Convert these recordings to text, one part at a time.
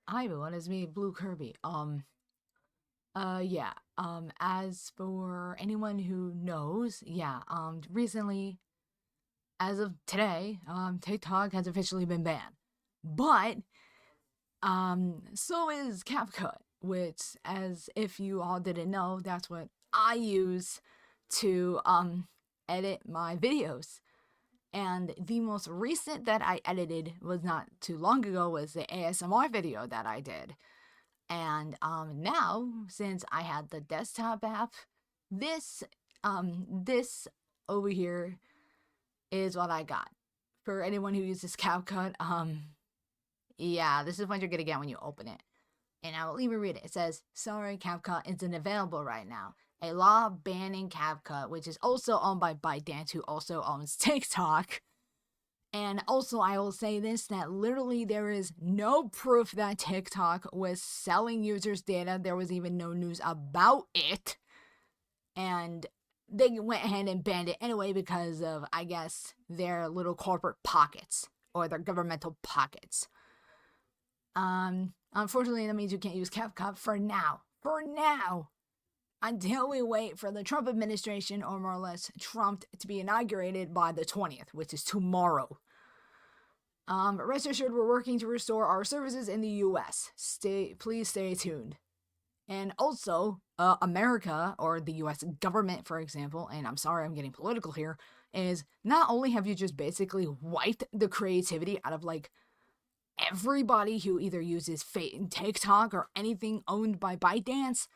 Hi everyone, it's me, Blue Kirby. Yeah. As for anyone who knows, yeah, recently, as of today, TikTok has officially been banned. But, so is CapCut, which, as if you all didn't know, that's what I use to, edit my videos. And the most recent that I edited was not too long ago was the ASMR video that I did. And now, since I had the desktop app, this over here is what I got. For anyone who uses CapCut, yeah, this is what you're gonna get when you open it. And I will even read it. It says, "Sorry, CapCut isn't available right now. A law banning CapCut, which is also owned by ByteDance, who also owns TikTok." And also, I will say this, that literally there is no proof that TikTok was selling users' data. There was even no news about it. And they went ahead and banned it anyway because of, I guess, their little corporate pockets or their governmental pockets. Unfortunately, that means you can't use CapCut for now. For now! Until we wait for the Trump administration, or more or less Trump, to be inaugurated by the 20th, which is tomorrow. Rest assured, we're working to restore our services in the U.S. Please stay tuned. And also, America, or the U.S. government, for example, and I'm sorry I'm getting political here, is not only have you just basically wiped the creativity out of, like, everybody who either uses TikTok or anything owned by ByteDance,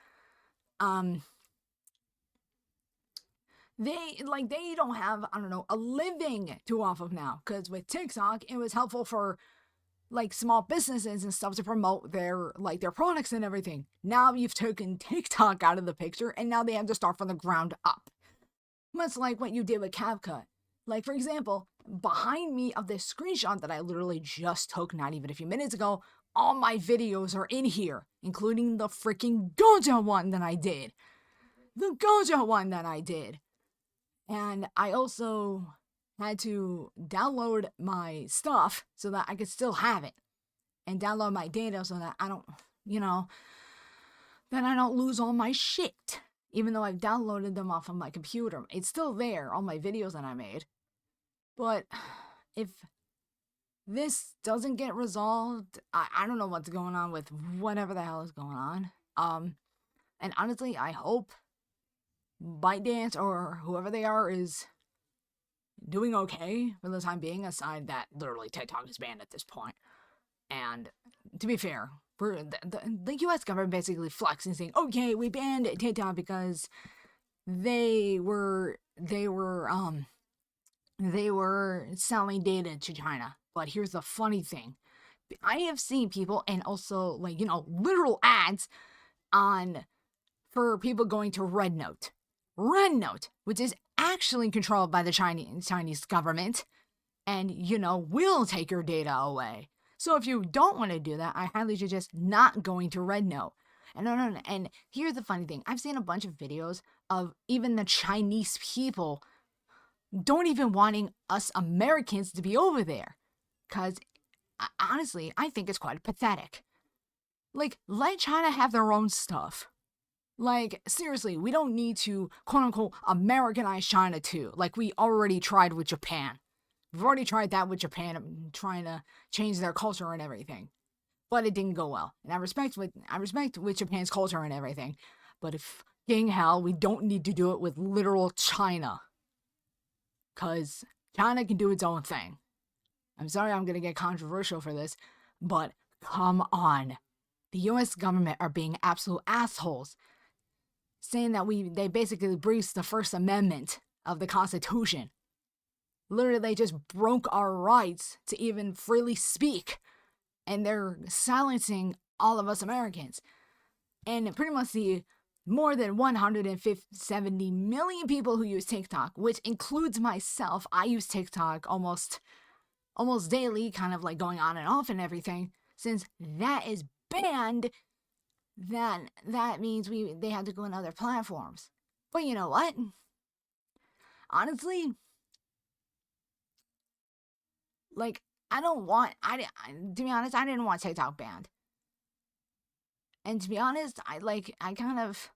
they don't have, I don't know, a living to off of now. Because with TikTok, it was helpful for, like, small businesses and stuff to promote their products and everything. Now you've taken TikTok out of the picture, and now they have to start from the ground up. Much like what you did with CapCut. Like, for example, behind me of this screenshot that I literally just took not even a few minutes ago, all my videos are in here, including the freaking Gojo one that I did. The Gojo one that I did. And I also had to download my stuff so that I could still have it. And download my data so that I don't, that I don't lose all my shit. Even though I've downloaded them off of my computer. It's still there, all my videos that I made. But if this doesn't get resolved, I don't know what's going on with whatever the hell is going on. And honestly, I hope ByteDance or whoever they are is doing okay for the time being, aside that literally TikTok is banned at this point. And to be fair, the U.S. government basically flexing, saying, "Okay, we banned TikTok because they were selling data to China." But here's the funny thing: I have seen people, and also literal ads for people going to Red Note, which is actually controlled by the Chinese government, and will take your data away. So if you don't want to do that, I highly suggest not going to Red Note. And here's the funny thing: I've seen a bunch of videos of even the Chinese people don't even wanting us Americans to be over there, because honestly, I think it's quite pathetic. Like, let China have their own stuff. Like, seriously, we don't need to, quote-unquote, Americanize China too, like we already tried with Japan. We've already tried that with Japan, trying to change their culture and everything. But it didn't go well. And I respect with Japan's culture and everything. But if fucking hell, we don't need to do it with literal China. Because China can do its own thing. I'm sorry I'm going to get controversial for this, but come on. The U.S. government are being absolute assholes, saying that they basically breached the First Amendment of the Constitution. Literally, they just broke our rights to even freely speak, and they're silencing all of us Americans. And pretty much the more than 170 million people who use TikTok, which includes myself. I use TikTok almost daily, kind of like going on and off and everything. Since that is banned, then that means they have to go on other platforms. But you know what? Honestly, like, to be honest, I didn't want TikTok banned. And to be honest, I kind of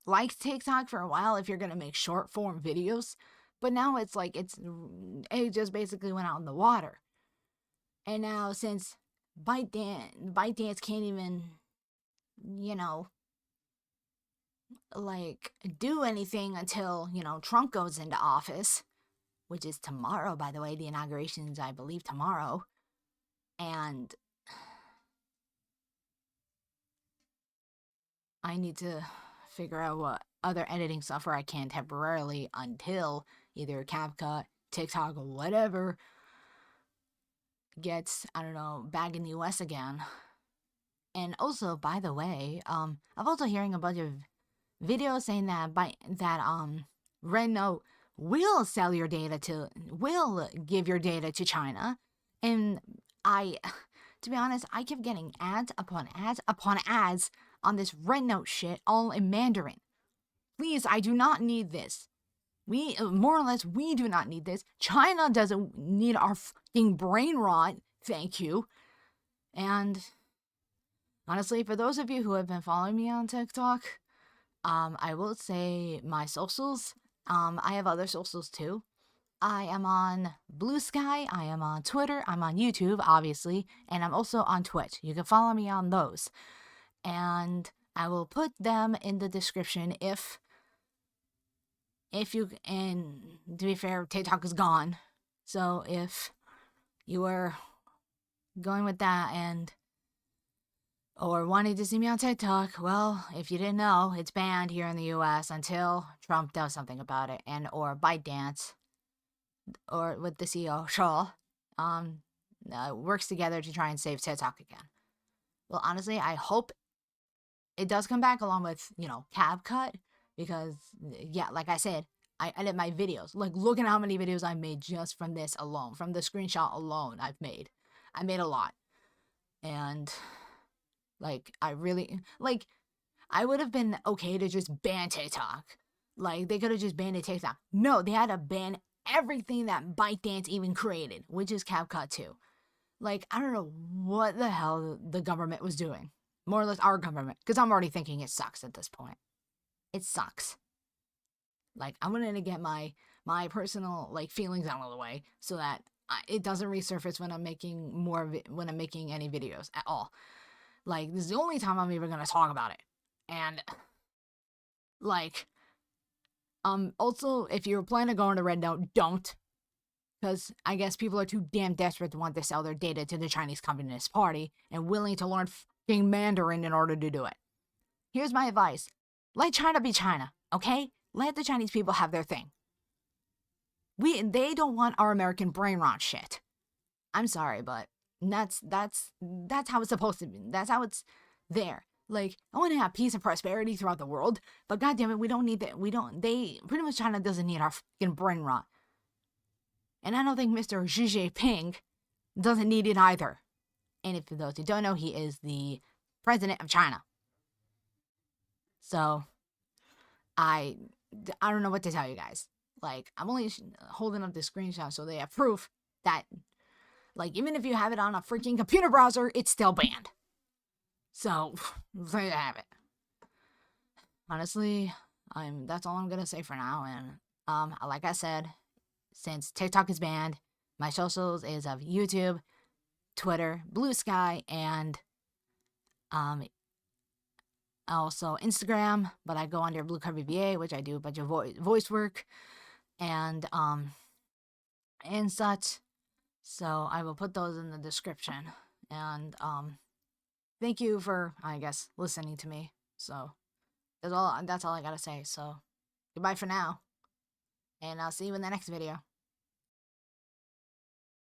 liked TikTok for a while if you're gonna make short form videos, but now it's like it just basically went out in the water. And now since ByteDance can't even, you know, like do anything until, Trump goes into office, which is tomorrow, by the way. The inauguration's, I believe, tomorrow. And I need to figure out what other editing software I can temporarily until either CapCut, TikTok, or whatever gets, I don't know, back in the US again. And also, by the way, I'm also hearing a bunch of videos saying that Renault will give your data to China. And to be honest, I kept getting ads upon ads upon ads on this Renault shit, all in Mandarin. Please, I do not need this. More or less, we do not need this. China doesn't need our fucking brain rot. Thank you. And honestly, for those of you who have been following me on TikTok, I will say my socials. I have other socials too. I am on Blue Sky, I am on Twitter, I'm on YouTube, obviously, and I'm also on Twitch. You can follow me on those. And I will put them in the description if you, and to be fair, TikTok is gone. So if you were going with that or wanting to see me on TikTok, well, if you didn't know, it's banned here in the US until Trump does something about it, or ByteDance, or with the CEO, Shaw, works together to try and save TikTok again. Well, honestly, I hope it does come back along with, CapCut, because, yeah, like I said, I edit my videos. Like, look at how many videos I made just from this alone, from the screenshot alone I've made. I made a lot. And, I would have been okay to just ban TikTok. Like, they could have just banned TikTok. No, they had to ban everything that ByteDance even created, which is CapCut too. Like, I don't know what the hell the government was doing. More or less our government, because I'm already thinking it sucks at this point. It sucks. Like, I'm gonna get my personal feelings out of the way so that it doesn't resurface when I'm making when I'm making any videos at all. Like, this is the only time I'm even gonna talk about it. And also, if you're planning on going to Red Note, don't. Because I guess people are too damn desperate to want to sell their data to the Chinese Communist Party and willing to learn fucking Mandarin in order to do it. Here's my advice. Let China be China, okay? Let the Chinese people have their thing. They don't want our American brain rot shit. I'm sorry, but that's how it's supposed to be. That's how it's there. Like, I want to have peace and prosperity throughout the world, but goddammit, we don't need that. Pretty much China doesn't need our fucking brain rot. And I don't think Mr. Xi Jinping doesn't need it either. And if for those who don't know, he is the president of China. So, I don't know what to tell you guys. Like, I'm only holding up the screenshot so they have proof that, even if you have it on a freaking computer browser, it's still banned. So, there you have it. Honestly, that's all I'm gonna say for now. And like I said, since TikTok is banned, my socials is of YouTube, Twitter, Blue Sky, and also Instagram, but I go under Blue Card VBA, which I do a bunch of voice work and such. So I will put those in the description. And thank you for, I guess, listening to me. So that's all I gotta say. So goodbye for now, and I'll see you in the next video.